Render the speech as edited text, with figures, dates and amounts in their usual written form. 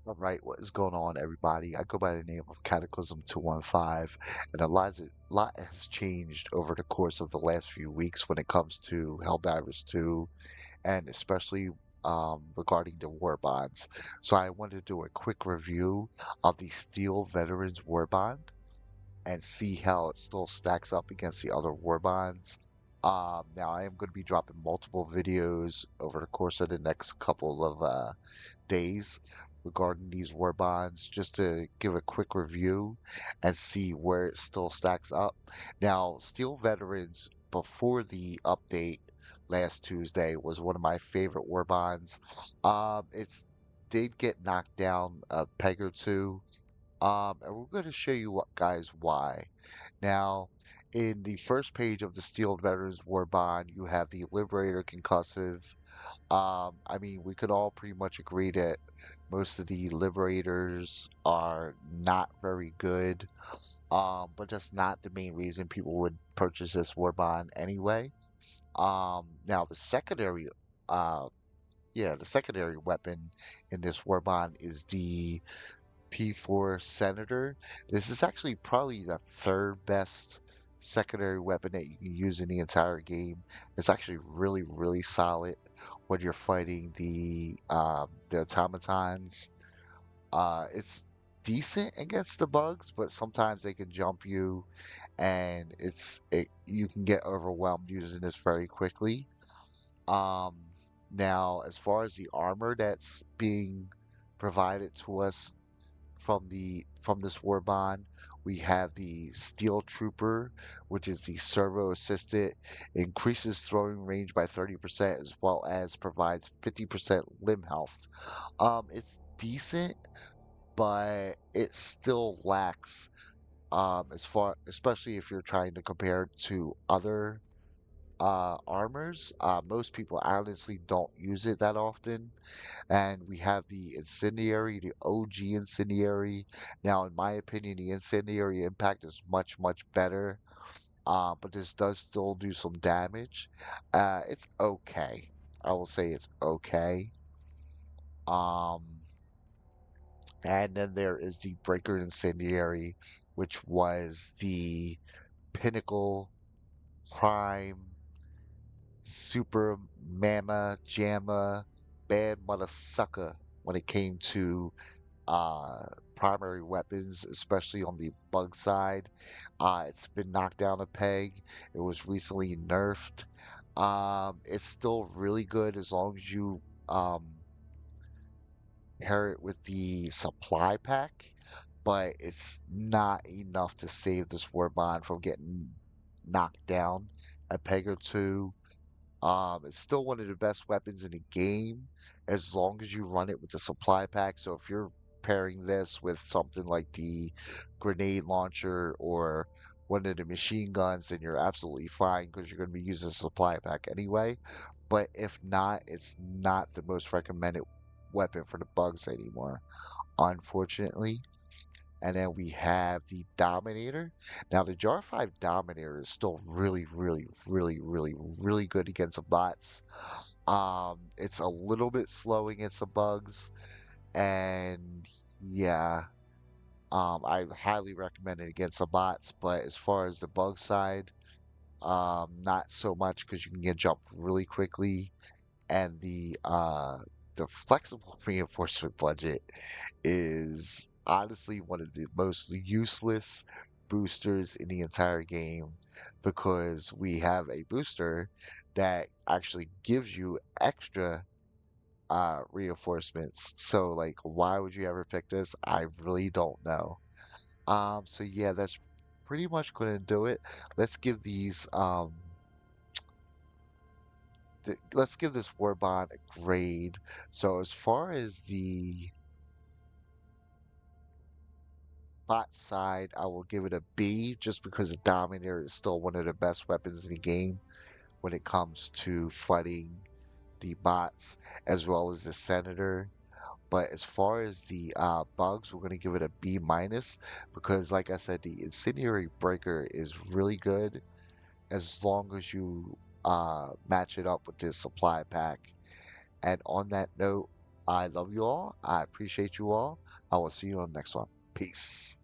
All right, what is going on, everybody? I go by the name of Cataclysm 215, and lot has changed over the course of the last few weeks when it comes to Helldivers 2, and especially regarding the war bonds. So I wanted to do a quick review of the Steel Veterans War Bond and see how it still stacks up against the other war bonds. Now I am going to be dropping multiple videos over the course of the next couple of days regarding these war bonds just to give a quick review and see where it still stacks up. Now, Steel Veterans before the update last Tuesday was one of my favorite war bonds. It's did get knocked down a peg or two. And we're going to show you what guys why. Now, in the first page of the Steel Veterans War Bond, you have the Liberator Concussive. I mean, we could all pretty much agree that most of the Liberators are not very good, but that's not the main reason people would purchase this war bond anyway. Now uh, the secondary weapon in this war bond is the P4 Senator. This is actually probably the third best secondary weapon that you can use in the entire game. It's actually really, really solid when you're fighting the automatons. It's decent against the bugs, but sometimes they can jump you, and you can get overwhelmed using this very quickly. Um, Now, as far as the armor that's being provided to us from this war bond, we have the Steel Trooper, which is the servo assisted, increases throwing range by 30% as well as provides 50% limb health. It's decent, but it still lacks especially if you're trying to compare to other armors. Most people honestly don't use it that often. And we have the Incendiary, the OG Incendiary. Now, in my opinion, the Incendiary impact is much, much better, but this does still do some damage. It's okay. I will say it's okay. Um, and then there is the Breaker Incendiary, which was the pinnacle prime super mama jamma bad mother sucker when it came to uh, primary weapons, especially on the bug side. It's been knocked down a peg. It was recently nerfed. It's still really good as long as you um, pair it with the supply pack, but it's not enough to save this war bond from getting knocked down a peg or two. It's still one of the best weapons in the game as long as you run it with the supply pack. So if you're pairing this with something like the grenade launcher or one of the machine guns, then you're absolutely fine because you're going to be using a supply pack anyway. But if not, it's not the most recommended weapon for the bugs anymore, unfortunately. And then we have the Dominator. Now, the Jar 5 Dominator is still really, really, really, really, really good against the bots. It's a little bit slow against the bugs, and yeah, I highly recommend it against the bots. But as far as the bug side, not so much because you can get jumped really quickly, and the flexible reinforcement budget is honestly one of the most useless boosters in the entire game because we have a booster that actually gives you extra reinforcements. So like why would you ever pick this? I really don't know. So yeah, that's pretty much gonna do it. Let's give these let's give this war bond a grade. So as far as the bot side, I will give it a B just because the Dominator is still one of the best weapons in the game when it comes to fighting the bots as well as the Senator. But as far as the bugs, we're going to give it a B minus because, like I said, the Incendiary Breaker is really good as long as you match it up with this supply pack. And on that note, I love you all. I appreciate you all. I will see you on the next one. Peace.